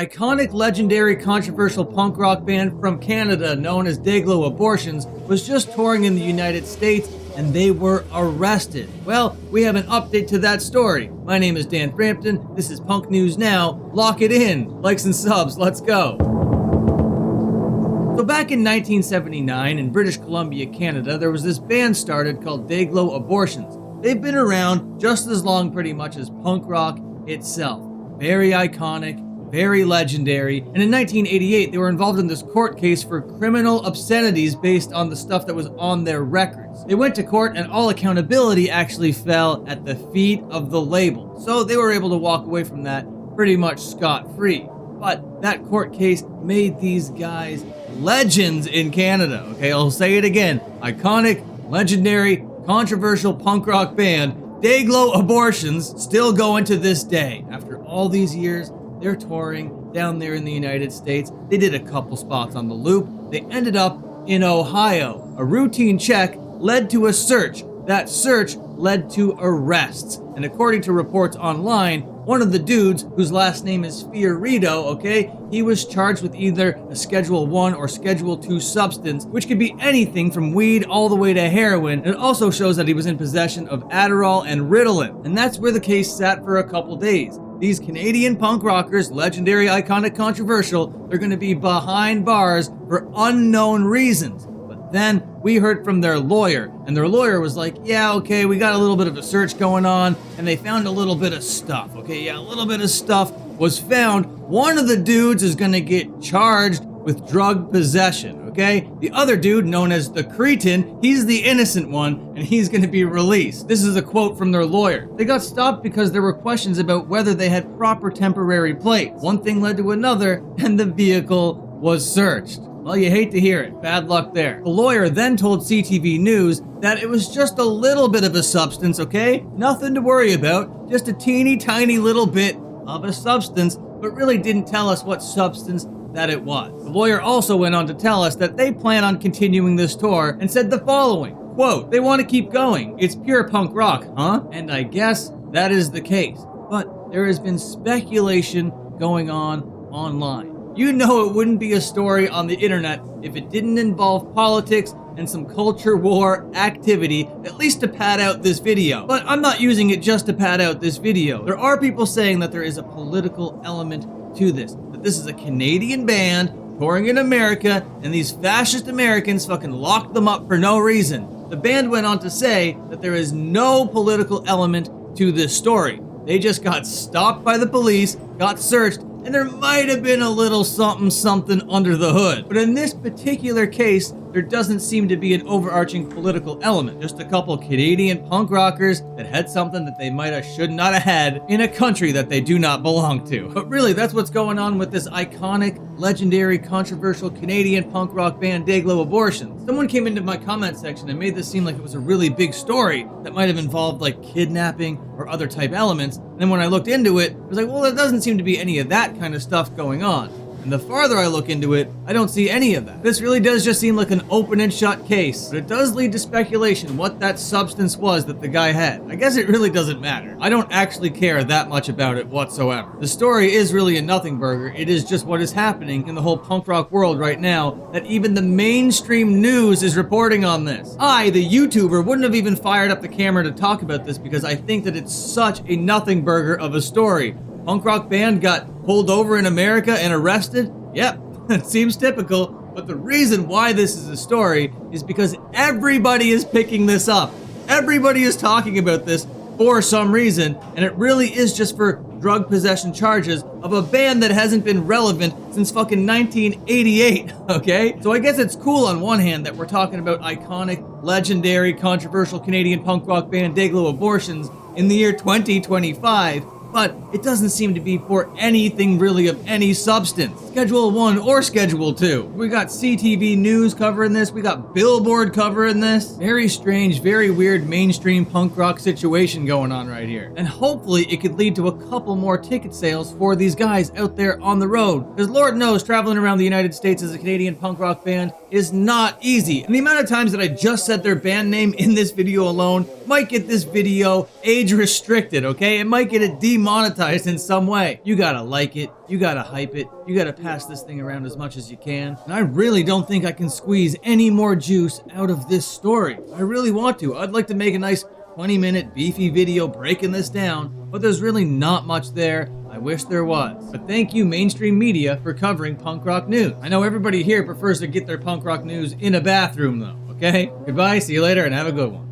iconic, legendary, controversial punk rock band from Canada known as Dayglo Abortions was just touring in the United States and they were arrested. Well, we have an update to that story. My name is Dan Frampton. This is Punk News Now. Lock it in. Likes and subs. Let's go. So back in 1979 in British Columbia, Canada, there was this band started called Dayglo Abortions. They've been around just as long pretty much as punk rock itself. Very iconic, very legendary, and in 1988 they were involved in this court case for criminal obscenities based on the stuff that was on their records. They went to court and all accountability actually fell at the feet of the label. So they were able to walk away from that pretty much scot-free. But that court case made these guys legends in Canada. Okay, I'll say it again. Iconic, legendary, controversial punk rock band Dayglo Abortions still going to this day. After all these years, they're touring down there in the United States. They did a couple spots on the Loop. They ended up in Ohio. A routine check led to a search. That search led to arrests. And according to reports online, one of the dudes, whose last name is Fiorito, okay, he was charged with either a Schedule 1 or Schedule 2 substance, which could be anything from weed all the way to heroin. It also shows that he was in possession of Adderall and Ritalin. And that's where the case sat for a couple days. These Canadian punk rockers, legendary, iconic, controversial, they're going to be behind bars for unknown reasons. But then we heard from their lawyer, and their lawyer was like, yeah, okay, we got a little bit of a search going on, and they found a little bit of stuff. Okay, yeah, a little bit of stuff was found. One of the dudes is going to get charged with drug possession. Okay, the other dude, known as the Cretin, he's the innocent one, and he's going to be released. This is a quote from their lawyer. They got stopped because there were questions about whether they had proper temporary plates. One thing led to another, and the vehicle was searched. Well, you hate to hear it. Bad luck there. The lawyer then told CTV News that it was just a little bit of a substance, okay? Nothing to worry about. Just a teeny tiny little bit of a substance, but really didn't tell us what substance that it was. The lawyer also went on to tell us that they plan on continuing this tour and said the following, quote, they want to keep going. It's pure punk rock, huh? And I guess that is the case. But there has been speculation going on online. You know it wouldn't be a story on the internet if it didn't involve politics and some culture war activity, at least to pad out this video. But I'm not using it just to pad out this video. There are people saying that there is a political element to this. That this is a Canadian band touring in America and these fascist Americans fucking locked them up for no reason. The band went on to say that there is no political element to this story. They just got stopped by the police, got searched, and there might have been a little something under the hood. But in this particular case, there doesn't seem to be an overarching political element. Just a couple Canadian punk rockers that had something that they might have should not have had in a country that they do not belong to. But really, that's what's going on with this iconic, legendary, controversial Canadian punk rock band Dayglo Abortions. Someone came into my comment section and made this seem like it was a really big story that might have involved like kidnapping or other type elements. And then when I looked into it, I was like, well, there doesn't seem to be any of that kind of stuff going on. And the farther I look into it, I don't see any of that. This really does just seem like an open and shut case, but it does lead to speculation what that substance was that the guy had. I guess it really doesn't matter. I don't actually care that much about it whatsoever. The story is really a nothing burger. It is just what is happening in the whole punk rock world right now, that even the mainstream news is reporting on this. I, the YouTuber, wouldn't have even fired up the camera to talk about this because I think that it's such a nothing burger of a story. Punk rock band got pulled over in America and arrested? Yep, it seems typical. But the reason why this is a story is because everybody is picking this up. Everybody is talking about this for some reason, and it really is just for drug possession charges of a band that hasn't been relevant since fucking 1988, okay? So I guess it's cool on one hand that we're talking about iconic, legendary, controversial Canadian punk rock band Dayglo Abortions in the year 2025, but it doesn't seem to be for anything really of any substance. Schedule 1 or Schedule 2. We got CTV News covering this, we got Billboard covering this. Very strange, very weird mainstream punk rock situation going on right here. And hopefully it could lead to a couple more ticket sales for these guys out there on the road. Because Lord knows traveling around the United States as a Canadian punk rock band is not easy. And the amount of times that I just said their band name in this video alone might get this video age restricted, okay? It might get it demonetized in some way. You gotta like it, you gotta hype it, you gotta pass this thing around as much as you can. And I really don't think I can squeeze any more juice out of this story. I really want to. I'd like to make a nice 20-minute beefy video breaking this down, but there's really not much there. I wish there was. But thank you, mainstream media, for covering punk rock news. I know everybody here prefers to get their punk rock news in a bathroom, though, okay? Goodbye, see you later, and have a good one.